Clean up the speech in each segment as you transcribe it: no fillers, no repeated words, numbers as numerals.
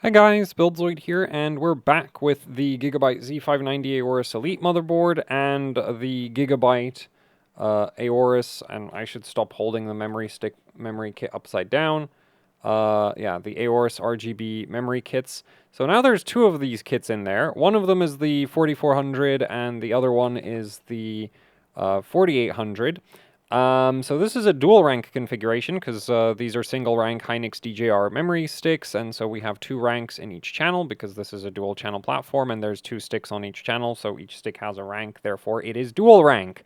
Hi guys, Buildzoid here, and we're back with the Gigabyte Z590 Aorus Elite motherboard and the Gigabyte Aorus, and I should stop holding the memory kit upside down. Yeah, the Aorus RGB memory kits. So now there's two of these kits in there. One of them is the 4400 and the other one is the 4800. So this is a dual rank configuration because these are single rank Hynix DJR memory sticks, and so we have two ranks in each channel because this is a dual channel platform and there's two sticks on each channel, so each stick has a rank, therefore it is dual rank.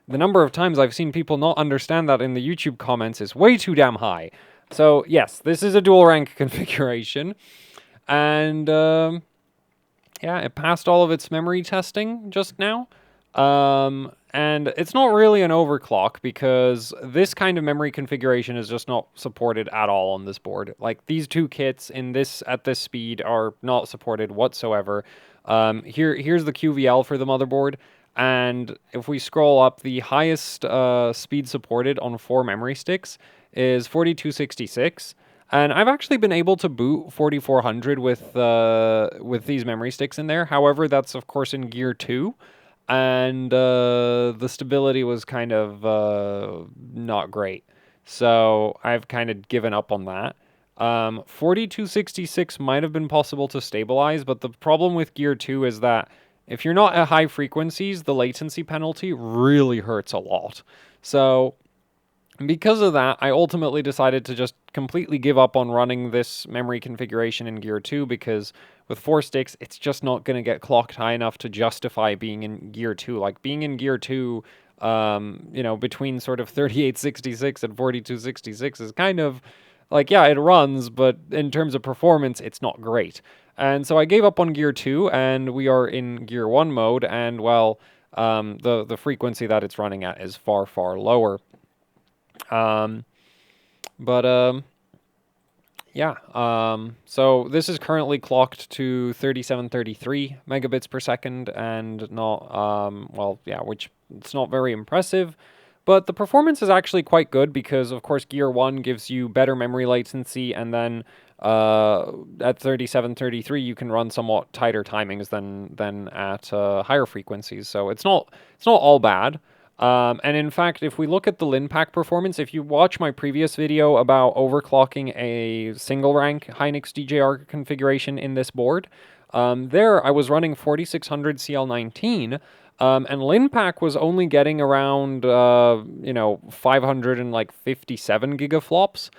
The number of times I've seen people not understand that in the YouTube comments is way too damn high. So yes, this is a dual rank configuration, and yeah, it passed all of its memory testing just now. And it's not really an overclock because this kind of memory configuration is just not supported at all on this board. Like these two kits at this speed are not supported whatsoever. Here's the QVL for the motherboard. And if we scroll up, the highest speed supported on 4 memory sticks is 4266. And I've actually been able to boot 4400 with these memory sticks in there. However, that's of course in Gear 2, and the stability was kind of not great. So I've kind of given up on that. 4266 might have been possible to stabilize, but the problem with Gear 2 is that if you're not at high frequencies, the latency penalty really hurts a lot. So because of that, I ultimately decided to just completely give up on running this memory configuration in Gear 2 because with 4 sticks, it's just not going to get clocked high enough to justify being in Gear 2. Like, being in Gear 2, between sort of 3866 and 4266 is kind of, like, yeah, it runs, but in terms of performance, it's not great. And so I gave up on Gear 2, and we are in Gear 1 mode, and, well, the frequency that it's running at is far, far lower. Yeah, so this is currently clocked to 3733 megabits per second, and not, well, yeah, which it's not very impressive, but the performance is actually quite good because, of course, Gear 1 gives you better memory latency, and then at 3733 you can run somewhat tighter timings than at higher frequencies, so it's not all bad. And in fact, if we look at the LinPack performance, if you watch my previous video about overclocking a single rank Hynix DJR configuration in this board, there I was running 4600 CL19, and LinPack was only getting around, 557 gigaflops.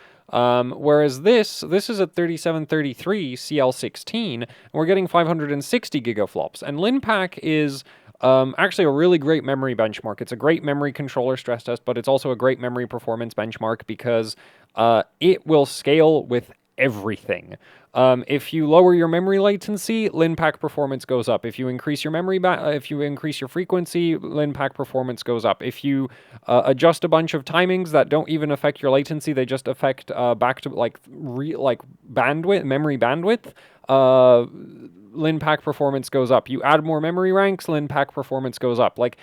Whereas this is at 3733 CL16, and we're getting 560 gigaflops. And LinPack is actually a really great memory benchmark. It's a great memory controller stress test, but it's also a great memory performance benchmark because it will scale with everything. If you lower your memory latency, LinPack performance goes up. If you increase your if you increase your frequency, LinPack performance goes up. If you adjust a bunch of timings that don't even affect your latency, they just affect back to like bandwidth, memory bandwidth. LinPack performance goes up. You add more memory ranks, LinPack performance goes up. Like,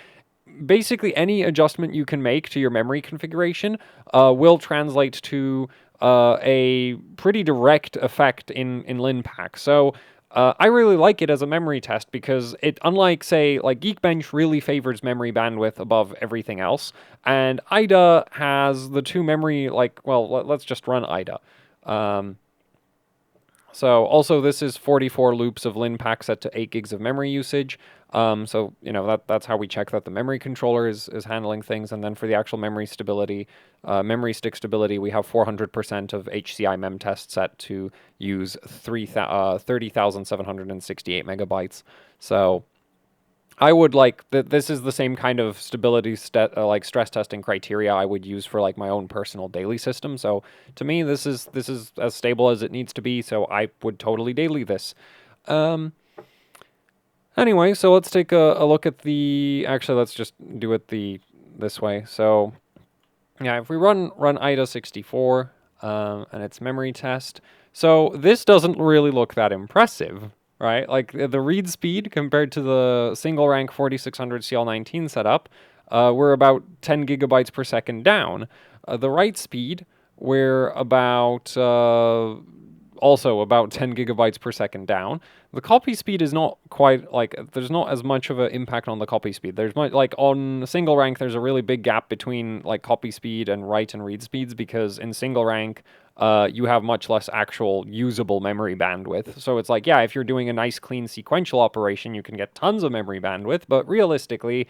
basically any adjustment you can make to your memory configuration will translate to a pretty direct effect in LinPack. So I really like it as a memory test because it, unlike, say, like Geekbench really favors memory bandwidth above everything else, and IDA has the two memory, let's just run IDA. So also this is 44 loops of LinPack set to 8 gigs of memory usage. So, that's how we check that the memory controller is handling things. And then for the actual memory stability, memory stick stability, we have 400% of HCI mem test set to use 30,768 megabytes. So I would this is the same kind of stability stress testing criteria I would use for my own personal daily system. So to me, this is as stable as it needs to be. So I would totally daily this. Anyway, so let's take a look at actually let's just do it this way. So yeah, if we run IDA 64 and its memory test, so this doesn't really look that impressive. Right, like the read speed compared to the single rank 4600 CL19 setup, we're about 10 gigabytes per second down. The write speed, we're about also about 10 gigabytes per second down. The copy speed is not quite, like, there's not as much of an impact on the copy speed. There's much, like, on single rank, there's a really big gap between, like, copy speed and write and read speeds, because in single rank, you have much less actual usable memory bandwidth. So it's like, yeah, if you're doing a nice, clean sequential operation, you can get tons of memory bandwidth, but realistically,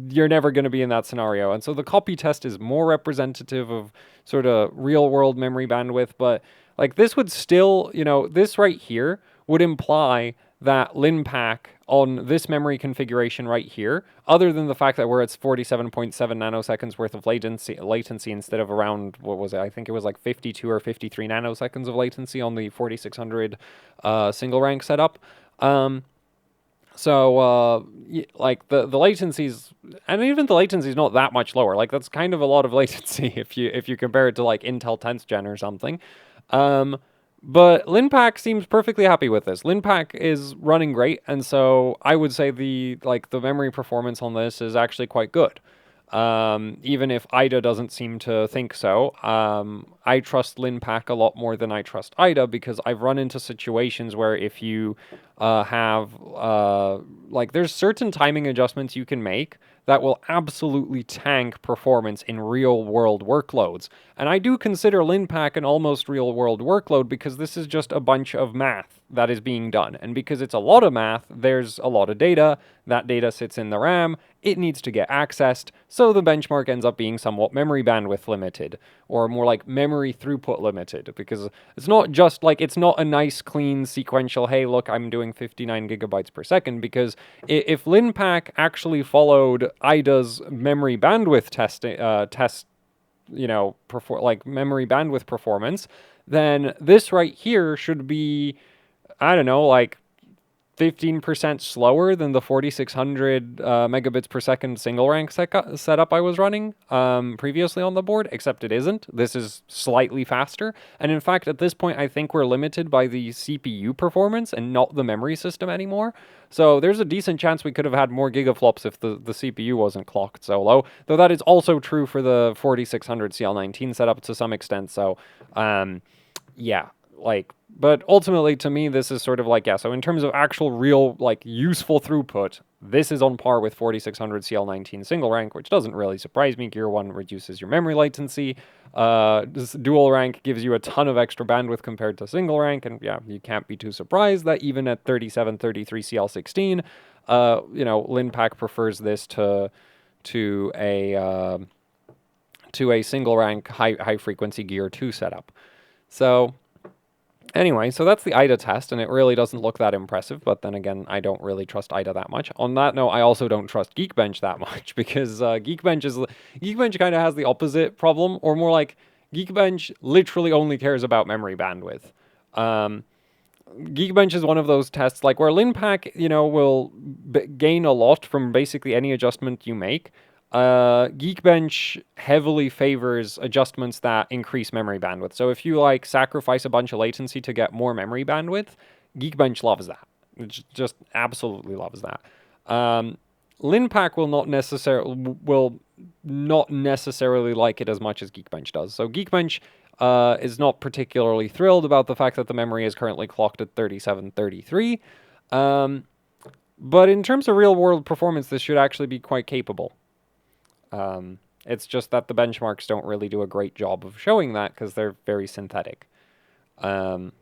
you're never going to be in that scenario. And so the copy test is more representative of sort of real world memory bandwidth, but like this would still, this right here would imply that LinPack on this memory configuration right here, other than the fact that we're at 47.7 nanoseconds worth of latency instead of around, what was it? I think it was like 52 or 53 nanoseconds of latency on the 4600 single rank setup. So, like, the latency's, and even the latency's not that much lower. Like, that's kind of a lot of latency if you compare it to, like, Intel 10th Gen or something. But LinPack seems perfectly happy with this. LinPack is running great, and so I would say the memory performance on this is actually quite good. Even if IDA doesn't seem to think so. I trust LinPack a lot more than I trust IDA, because I've run into situations where if you have, there's certain timing adjustments you can make that will absolutely tank performance in real-world workloads. And I do consider LinPack an almost real-world workload, because this is just a bunch of math that is being done. And because it's a lot of math, there's a lot of data. That data sits in the RAM. It needs to get accessed, so the benchmark ends up being somewhat memory bandwidth limited, or more like memory throughput limited, because it's not just like, it's not a nice, clean, sequential, hey, look, I'm doing 59 gigabytes per second, because if LinPack actually followed IDA's memory bandwidth memory bandwidth performance, then this right here should be, I don't know, like 15% slower than the 4600 megabits per second single rank setup I was running previously on the board, except it isn't. This is slightly faster. And in fact, at this point, I think we're limited by the CPU performance and not the memory system anymore. So there's a decent chance we could have had more gigaflops if the CPU wasn't clocked so low, though that is also true for the 4600 CL19 setup to some extent. So yeah, like, but ultimately, to me, this is sort of like, yeah, so in terms of actual real, like, useful throughput, this is on par with 4600 CL19 single rank, which doesn't really surprise me. Gear 1 reduces your memory latency. This dual rank gives you a ton of extra bandwidth compared to single rank, and yeah, you can't be too surprised that even at 3733 CL16, LinPack prefers this to a single rank high frequency Gear 2 setup. So anyway, so that's the IDA test, and it really doesn't look that impressive, but then again, I don't really trust IDA that much. On that note, I also don't trust Geekbench that much, because Geekbench kind of has the opposite problem, or more like, Geekbench literally only cares about memory bandwidth. Geekbench is one of those tests, like, where LinPack, will gain a lot from basically any adjustment you make. Geekbench heavily favors adjustments that increase memory bandwidth. So if you like sacrifice a bunch of latency to get more memory bandwidth, Geekbench loves that. It just absolutely loves that. LinPack will not necessarily like it as much as Geekbench does. So Geekbench is not particularly thrilled about the fact that the memory is currently clocked at 3733. But in terms of real-world performance, this should actually be quite capable. It's just that the benchmarks don't really do a great job of showing that, because they're very synthetic. Then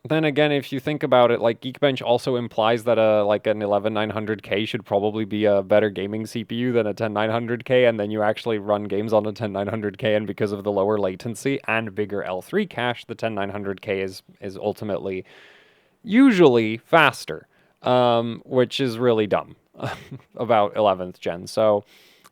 again, if you think about it, like, Geekbench also implies that an 11900K should probably be a better gaming CPU than a 10900K, and then you actually run games on a 10900K, and because of the lower latency and bigger L3 cache, the 10900K is ultimately usually faster. Which is really dumb about 11th gen. So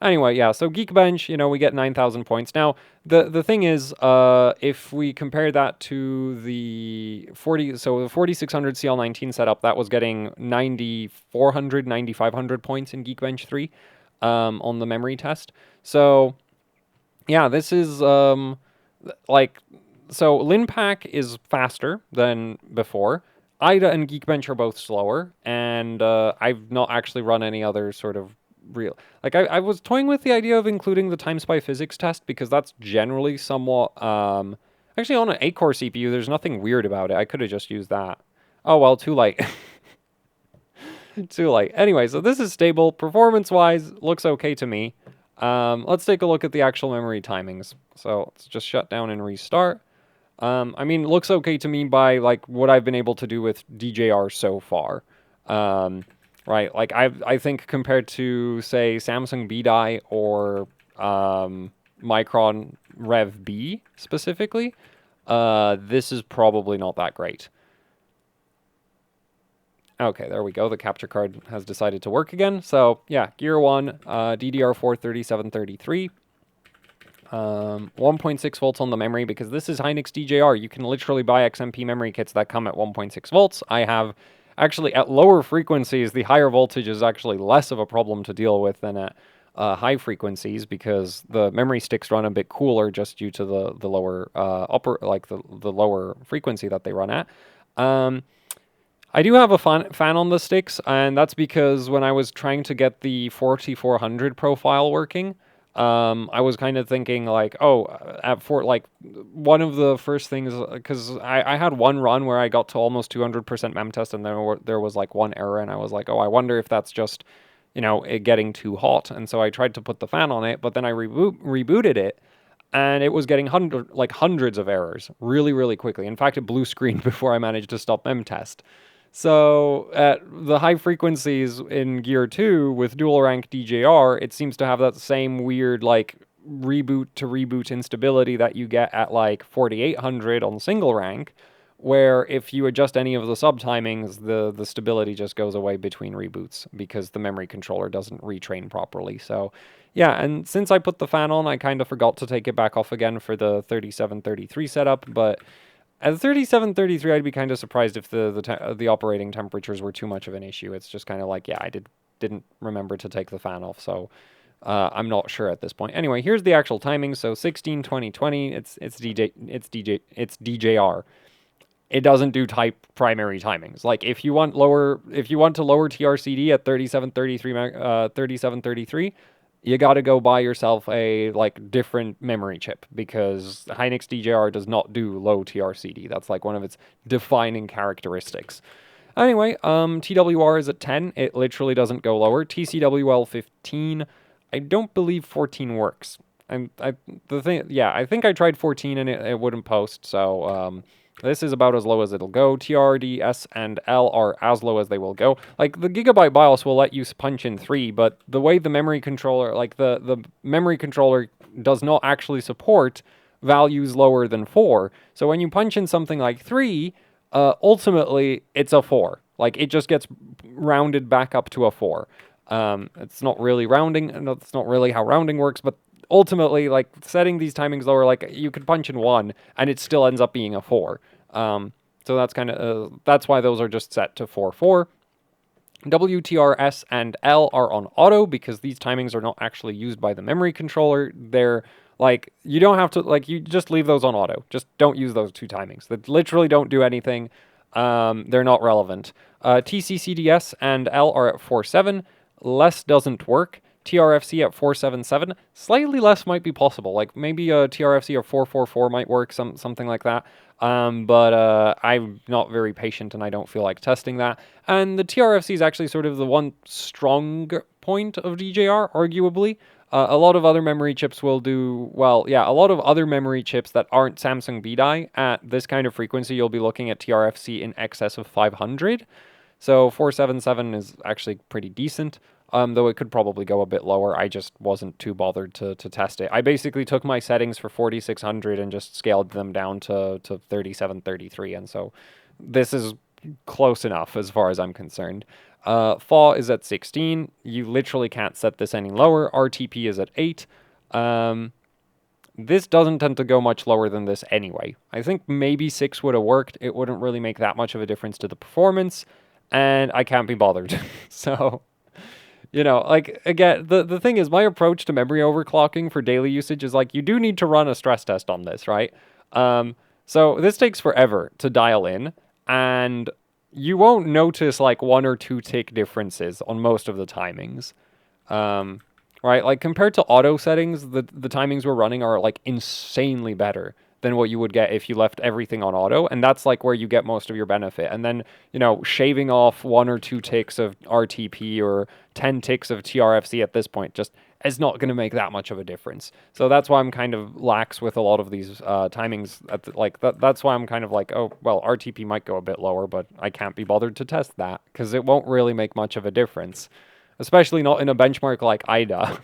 anyway, yeah, so Geekbench, we get 9,000 points. Now, the thing is, if we compare that to the 4600 CL19 setup, that was getting 9,400, 9,500 points in Geekbench 3 on the memory test. So yeah, this is, so LinPack is faster than before. IDA and Geekbench are both slower, and I've not actually run any other sort of real. Like, I was toying with the idea of including the time spy physics test because that's generally somewhat, actually on an 8-core CPU, there's nothing weird about it. I could have just used that. Oh, well, too late. Too late. Anyway, so this is stable. Performance-wise, looks okay to me. Let's take a look at the actual memory timings. So let's just shut down and restart. I mean, it looks okay to me by like what I've been able to do with DJR so far. Right, like I think compared to say Samsung B-Die or Micron Rev B specifically, this is probably not that great. Okay, there we go. The capture card has decided to work again. So yeah, Gear 1, DDR4 3733. 1.6 volts on the memory because this is Hynix DJR. You can literally buy XMP memory kits that come at 1.6 volts. I have actually at lower frequencies, the higher voltage is actually less of a problem to deal with than at high frequencies because the memory sticks run a bit cooler just due to the lower the lower frequency that they run at. I do have a fan on the sticks, and that's because when I was trying to get the 4400 profile working, I was kind of thinking like, oh, one of the first things, because I had one run where I got to almost 200% mem test, and there was like one error, and I was like, oh, I wonder if that's just, it getting too hot, and so I tried to put the fan on it, but then I rebooted it, and it was getting hundreds of errors really, really quickly. In fact, it blue screened before I managed to stop mem test. So at the high frequencies in Gear 2 with dual rank DJR, it seems to have that same weird like reboot to reboot instability that you get at like 4800 on single rank, where if you adjust any of the subtimings, the stability just goes away between reboots because the memory controller doesn't retrain properly. So yeah, and since I put the fan on, I kind of forgot to take it back off again for the 3733 setup, but at 3733, I'd be kind of surprised if the operating temperatures were too much of an issue. It's just kind of like, yeah, I didn't remember to take the fan off, so I'm not sure at this point. Anyway, here's the actual timing. So 16, 20, 20. It's DJR. It doesn't do type primary timings. Like if you want to lower TRCD at 3733, you got to go buy yourself a like different memory chip because Hynix DJR does not do low TRCD. That's like one of its defining characteristics. Anyway, TWR is at 10. It literally doesn't go lower. TCWL 15. I don't believe 14 works. I think I tried 14 and it wouldn't post. So this is about as low as it'll go. TRD, S, and L are as low as they will go. Like, the Gigabyte BIOS will let you punch in 3, but the way the memory controller, like, the memory controller does not actually support values lower than 4. So when you punch in something like 3, ultimately, it's a 4. Like, it just gets rounded back up to a 4. It's not really rounding, and that's not really how rounding works, but ultimately, like, setting these timings lower, like, you could punch in 1, and it still ends up being a 4. So that's kind of, that's why those are just set to 4-4. WTR, S, and L are on auto, because these timings are not actually used by the memory controller. They're, like, you don't have to, like, you just leave those on auto. Just don't use those 2 timings. They literally don't do anything. They're not relevant. TCCDS and L are at 4.7. Less doesn't work. TRFC at 477. Slightly less might be possible. Like maybe a TRFC of 444 might work, something like that. But I'm not very patient and I don't feel like testing that. And the TRFC is actually sort of the one strong point of DJR, arguably. A lot of other memory chips will do, well, yeah, a lot of other memory chips that aren't Samsung B-Die at this kind of frequency, you'll be looking at TRFC in excess of 500. So 477 is actually pretty decent. Though it could probably go a bit lower. I just wasn't too bothered to test it. I basically took my settings for 4600 and just scaled them down to 3733, and so this is close enough as far as I'm concerned. FAW is at 16. You literally can't set this any lower. RTP is at 8. This doesn't tend to go much lower than this anyway. I think maybe 6 would have worked. It wouldn't really make that much of a difference to the performance, and I can't be bothered. So, like, again, the thing is, my approach to memory overclocking for daily usage is, like, you do need to run a stress test on this, right? So this takes forever to dial in, and you won't notice, like, 1 or 2 tick differences on most of the timings. Right? Like compared to auto settings, the timings we're running are like insanely better than what you would get if you left everything on auto, and that's like where you get most of your benefit. And then, you know, shaving off 1 or 2 ticks of RTP or 10 ticks of TRFC at this point just is not going to make that much of a difference. So that's why I'm kind of lax with a lot of these timings. That's why I'm kind of like, oh, well, RTP might go a bit lower, but I can't be bothered to test that because it won't really make much of a difference, especially not in a benchmark like IDA.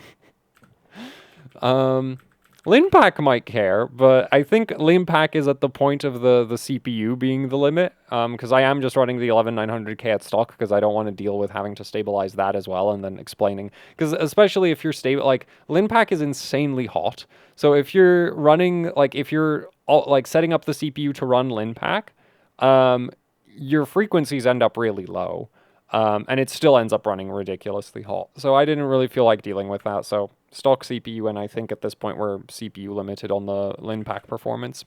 Linpack might care, but I think Linpack is at the point of the CPU being the limit, because I am just running the 11900K at stock because I don't want to deal with having to stabilize that as well and then explaining. Because especially if you're stable, like Linpack is insanely hot. So if you're running, like if you're like setting up the CPU to run Linpack, your frequencies end up really low. And it still ends up running ridiculously hot. So I didn't really feel like dealing with that. So stock CPU, and I think at this point we're CPU limited on the Linpack performance.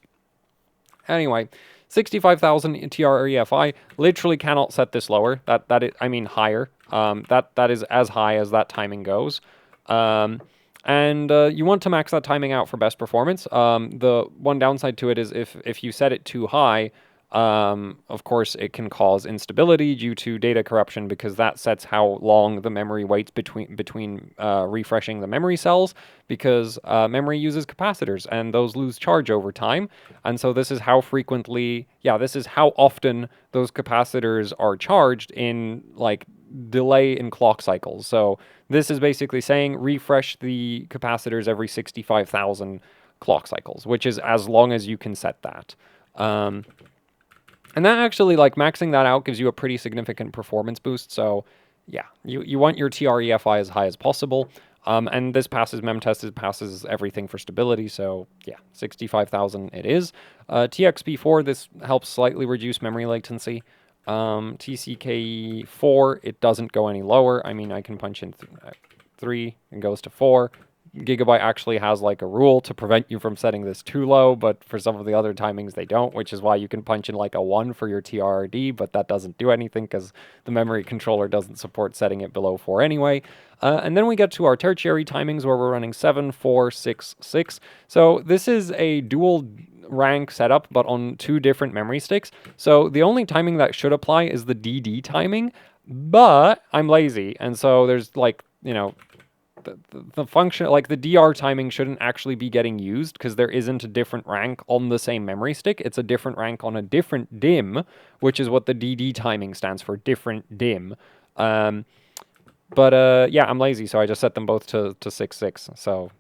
Anyway, 65,000 TREFI. Literally cannot set this lower. I mean higher. That is as high as that timing goes. And you want to max that timing out for best performance. The one downside to it is if you set it too high, of course, it can cause instability due to data corruption because that sets how long the memory waits between refreshing the memory cells, because memory uses capacitors and those lose charge over time. And so this is how this is how often those capacitors are charged in like delay in clock cycles. So this is basically saying refresh the capacitors every 65,000 clock cycles, which is as long as you can set that. And that actually, like, maxing that out gives you a pretty significant performance boost. So, yeah, you want your TREFI as high as possible. And this passes memtest, it passes everything for stability. So, yeah, 65,000 it is. TXP4, this helps slightly reduce memory latency. TCK4, it doesn't go any lower. I mean, I can punch in 3 and goes to 4. Gigabyte actually has like a rule to prevent you from setting this too low, but for some of the other timings they don't, which is why you can punch in like a 1 for your TRD, but that doesn't do anything because the memory controller doesn't support setting it below 4 anyway. And then we get to our tertiary timings where we're running 7, 4, 6, 6. So this is a dual rank setup, but on 2 different memory sticks. So the only timing that should apply is the DD timing, but I'm lazy, and so there's like, you know, the function, like the DR timing shouldn't actually be getting used because there isn't a different rank on the same memory stick. It's a different rank on a different DIMM, which is what the DD timing stands for, different DIMM. Yeah, I'm lazy, so I just set them both to 6, 6. So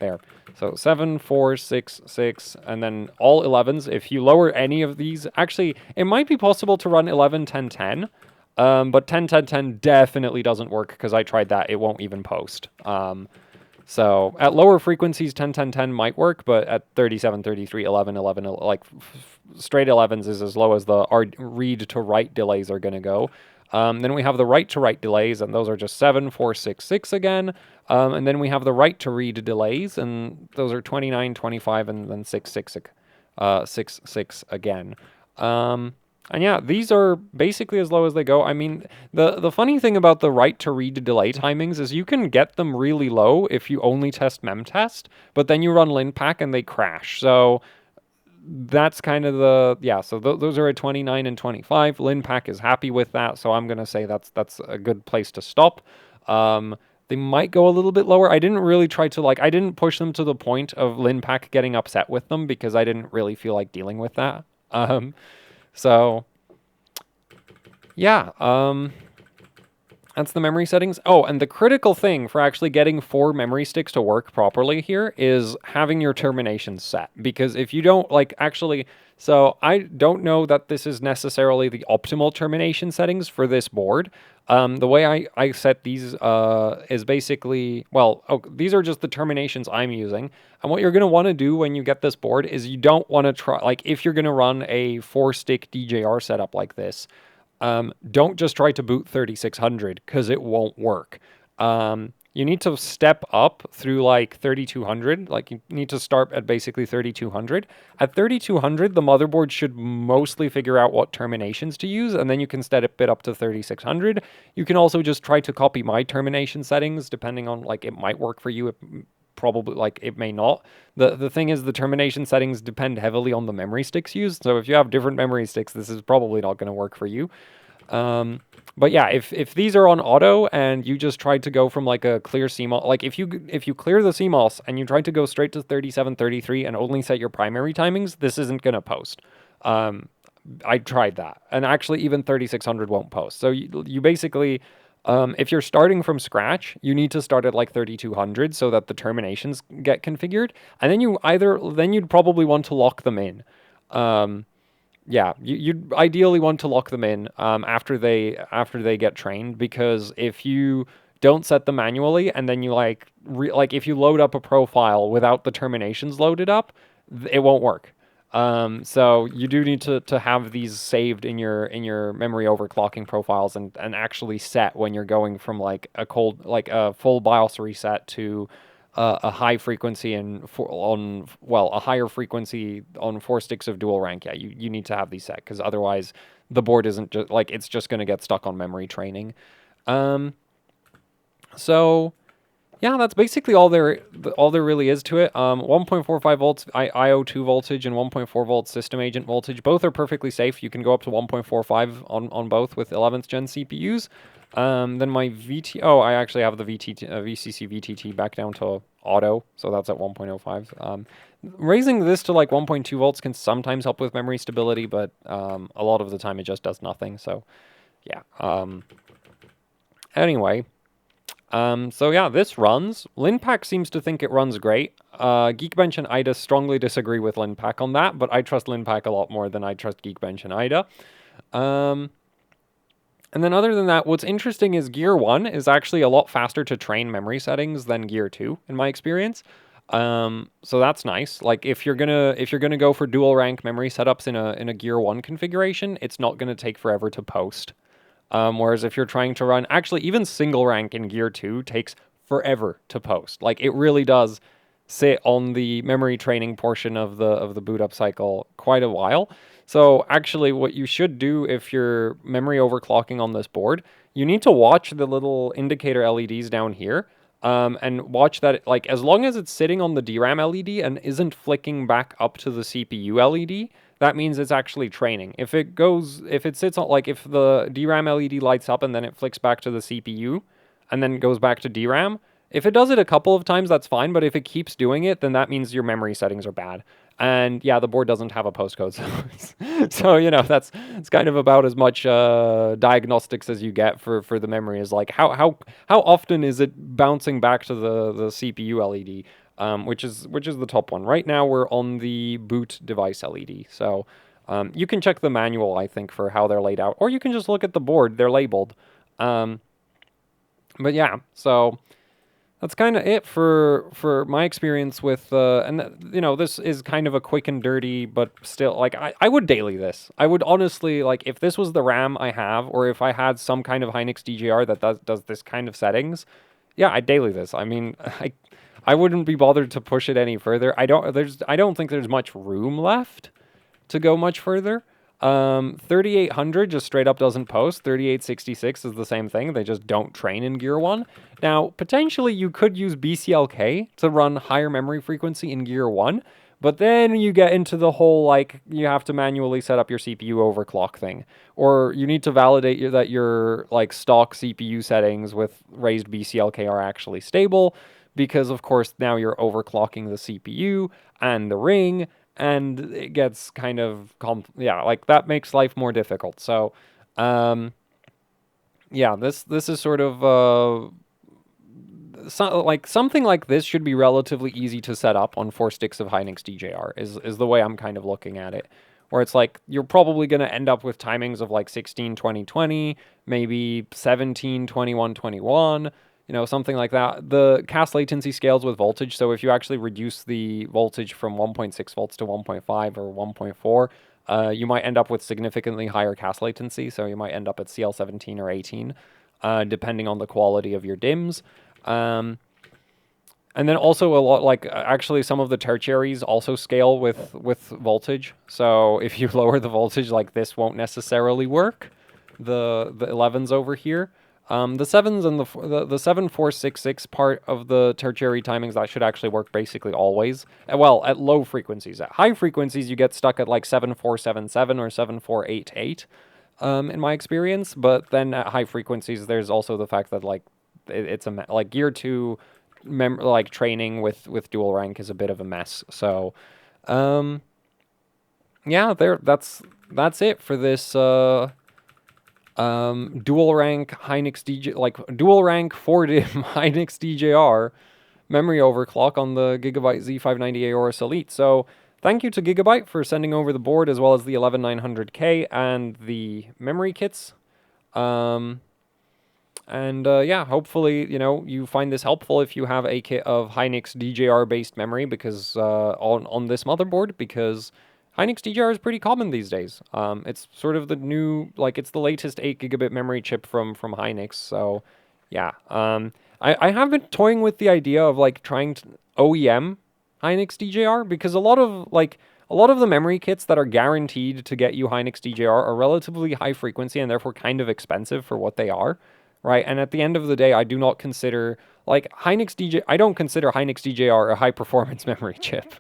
there. So 7, 4, 6, 6, and then all 11s. If you lower any of these, actually, it might be possible to run 11, 10, 10. But 10, 10, 10 definitely doesn't work because I tried that. It won't even post. So at lower frequencies, 10, 10, 10 might work, but at 37, 33, 11, 11, like straight 11s is as low as the read to write delays are going to go. Then we have the write to write delays, and those are just 7, 4, 6, 6 again. And then we have the write to read delays, and those are 29, 25, and then 6, 6, 6, 6 again. And yeah, these are basically as low as they go. I mean, the funny thing about the write to read delay timings is you can get them really low if you only test memtest, but then you run Linpack and they crash. So that's kind of the, yeah, so those are at 29 and 25. Linpack is happy with that, so I'm going to say that's a good place to stop. They might go a little bit lower. I didn't really try to, like, I didn't push them to the point of Linpack getting upset with them because I didn't really feel like dealing with that. So, yeah, that's the memory settings. Oh, and the critical thing for actually getting 4 memory sticks to work properly here is having your termination set. Because if you don't, like, actually, so I don't know that this is necessarily the optimal termination settings for this board. The way I set these is basically, well, these are just the terminations I'm using. And what you're going to want to do when you get this board is you don't want to try, like, if you're going to run a 4-stick DJR setup like this, don't just try to boot 3600 because it won't work. you need to step up through like 3200. Like you need to start at basically 3200. At 3200, the motherboard should mostly figure out what terminations to use, and then you can step it up to 3600. You can also just try to copy my termination settings, depending on, like, it might work for you. It probably, like, it may not. The thing is, the termination settings depend heavily on the memory sticks used. So if you have different memory sticks, this is probably not going to work for you. But yeah, if these are on auto and you just tried to go from like a clear CMOS, like if you clear the CMOS and you tried to go straight to 3733 and only set your primary timings, this isn't going to post. I tried that, and actually even 3600 won't post. So you basically, if you're starting from scratch, you need to start at like 3200 so that the terminations get configured, and then you'd probably want to lock them in. Yeah, you'd ideally want to lock them in after they get trained, because if you don't set them manually and then you like if you load up a profile without the terminations loaded up, it won't work. So you do need to have these saved in your memory overclocking profiles and actually set when you're going from like a full BIOS reset to a high frequency a higher frequency on 4 sticks of dual rank. Yeah, you need to have these set, because otherwise the board isn't just like, it's just going to get stuck on memory training. So yeah, that's basically all there really is to it. 1.45 volts IO2 voltage and 1.4 volts system agent voltage. Both are perfectly safe. You can go up to 1.45 on both with 11th gen CPUs. Then my VT... Oh, I actually have the VCC VTT back down to auto, so that's at 1.05. Raising this to like 1.2 volts can sometimes help with memory stability, but a lot of the time it just does nothing, so yeah. Anyway... so yeah, this runs. Linpack seems to think it runs great. Geekbench and IDA strongly disagree with Linpack on that, but I trust Linpack a lot more than I trust Geekbench and IDA. And then other than that, what's interesting is Gear 1 is actually a lot faster to train memory settings than Gear 2, in my experience. So that's nice. Like if you're gonna go for dual rank memory setups in a Gear 1 configuration, it's not gonna take forever to post. Whereas if you're trying to run, actually even single rank in Gear 2 takes forever to post. Like it really does sit on the memory training portion of the boot up cycle quite a while. So actually what you should do if you're memory overclocking on this board, you need to watch the little indicator LEDs down here. And watch that, like, as long as it's sitting on the DRAM LED and isn't flicking back up to the CPU LED, that means it's actually training. If it sits on, like, if the DRAM LED lights up and then it flicks back to the CPU and then goes back to DRAM, if it does it a couple of times, that's fine, but if it keeps doing it, then that means your memory settings are bad. And yeah, the board doesn't have a postcode, so you know, it's kind of about as much diagnostics as you get for the memory. Is like how often is it bouncing back to the CPU LED, which is the top one. Right now we're on the boot device LED, so you can check the manual, I think, for how they're laid out, or you can just look at the board. They're labeled. But yeah, so that's kind of it for my experience with, you know, this is kind of a quick and dirty, but still, like, I would daily this. I would honestly, like, if this was the RAM I have, or if I had some kind of Hynix DJR that does this kind of settings, yeah, I'd daily this. I mean, I wouldn't be bothered to push it any further. I don't think there's much room left to go much further. 3800 just straight up doesn't post. 3866 is the same thing. They just don't train in Gear 1. Now, potentially you could use BCLK to run higher memory frequency in Gear 1, but then you get into the whole, like, you have to manually set up your CPU overclock thing, or you need to validate that your, like, stock CPU settings with raised BCLK are actually stable, because of course now you're overclocking the CPU and the ring, and it gets kind of, like, that makes life more difficult. So, yeah, this is sort of, something like this should be relatively easy to set up on 4 sticks of Hynix DJR, is the way I'm kind of looking at it. Where it's like, you're probably going to end up with timings of like 16, 20, 20, maybe 17, 21, 21, you know, something like that. The cast latency scales with voltage, so if you actually reduce the voltage from 1.6 volts to 1.5 or 1.4, you might end up with significantly higher cast latency, so you might end up at CL17 or 18, depending on the quality of your DIMMs. And then also a lot, like, actually some of the tertiaries also scale with voltage. So if you lower the voltage, like, this won't necessarily work. The 11s over here. The 7s and the 7466 part of the tertiary timings, that should actually work basically always. Well, at low frequencies. At high frequencies, you get stuck at like 7477 or 7488, in my experience. But then at high frequencies, there's also the fact that, like, it's like Gear 2 like training with dual rank is a bit of a mess. So yeah, that's it for this dual rank Hynix DJ, like dual rank 4DIMM Hynix DJR memory overclock on the Gigabyte Z590 Aorus Elite. So thank you to Gigabyte for sending over the board as well as the 11900K and the memory kits. Yeah, hopefully, you know, you find this helpful if you have a kit of Hynix DJR-based memory, because on this motherboard, because Hynix DJR is pretty common these days. It's sort of the new, like, it's the latest 8 gigabit memory chip from Hynix, so yeah. I have been toying with the idea of, like, trying to OEM Hynix DJR, because a lot of the memory kits that are guaranteed to get you Hynix DJR are relatively high frequency and therefore kind of expensive for what they are. Right, and at the end of the day, I do not consider, like, I don't consider Hynix DJR a high-performance memory chip.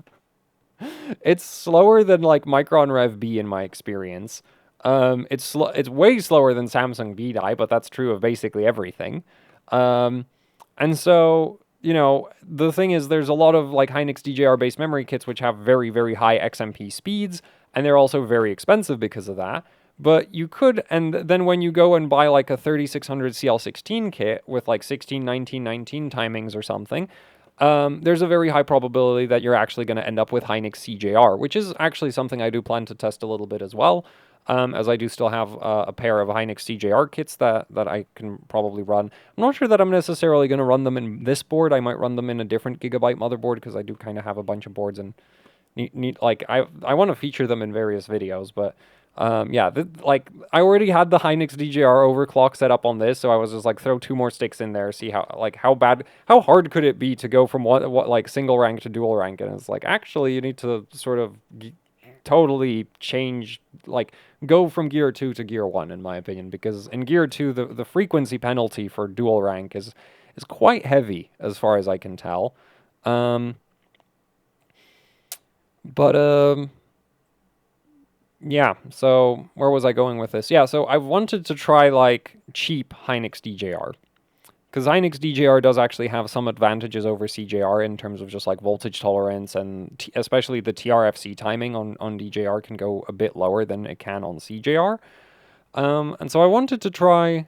It's slower than, like, Micron Rev B in my experience. It's way slower than Samsung B-Die, but that's true of basically everything. And so, you know, the thing is, there's a lot of, like, Hynix DJR-based memory kits which have very, very high XMP speeds, and they're also very expensive because of that. But you could, and then when you go and buy like a 3600 CL16 kit with like 16, 19, 19 timings or something, there's a very high probability that you're actually going to end up with Hynix CJR, which is actually something I do plan to test a little bit as well, as I do still have a pair of Hynix CJR kits that I can probably run. I'm not sure that I'm necessarily going to run them in this board. I might run them in a different Gigabyte motherboard, because I do kind of have a bunch of boards and need like I want to feature them in various videos, but yeah, like, I already had the Hynix DJR overclock set up on this, so I was just like, throw 2 more sticks in there, see how hard could it be to go from what like single rank to dual rank, and it's like, actually, you need to sort of totally change, like, go from Gear 2 to Gear 1, in my opinion, because in Gear 2, the frequency penalty for dual rank is quite heavy, as far as I can tell. Yeah, so where was I going with this? Yeah, so I wanted to try, like, cheap Hynix DJR, because Hynix DJR does actually have some advantages over CJR in terms of just, like, voltage tolerance, and especially the TRFC timing on DJR can go a bit lower than it can on CJR. And so I wanted to try,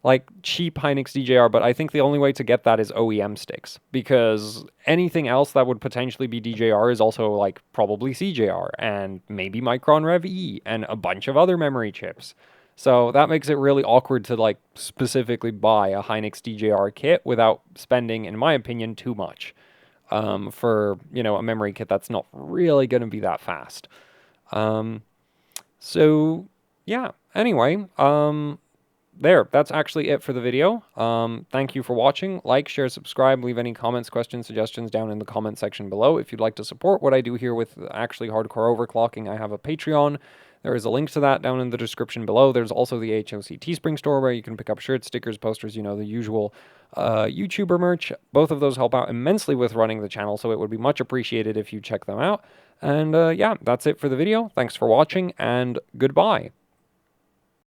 like, cheap Hynix DJR, but I think the only way to get that is OEM sticks, because anything else that would potentially be DJR is also, like, probably CJR, and maybe Micron Rev E, and a bunch of other memory chips. So that makes it really awkward to, like, specifically buy a Hynix DJR kit without spending, in my opinion, too much for, you know, a memory kit that's not really going to be that fast. So, yeah, anyway, that's actually it for the video. Thank you for watching. Like, share, subscribe, leave any comments, questions, suggestions down in the comment section below. If you'd like to support what I do here with actually hardcore overclocking, I have a Patreon. There is a link to that down in the description below. There's also the HOC Teespring store where you can pick up shirts, stickers, posters, you know, the usual YouTuber merch. Both of those help out immensely with running the channel, so it would be much appreciated if you check them out. And yeah, that's it for the video. Thanks for watching, and goodbye.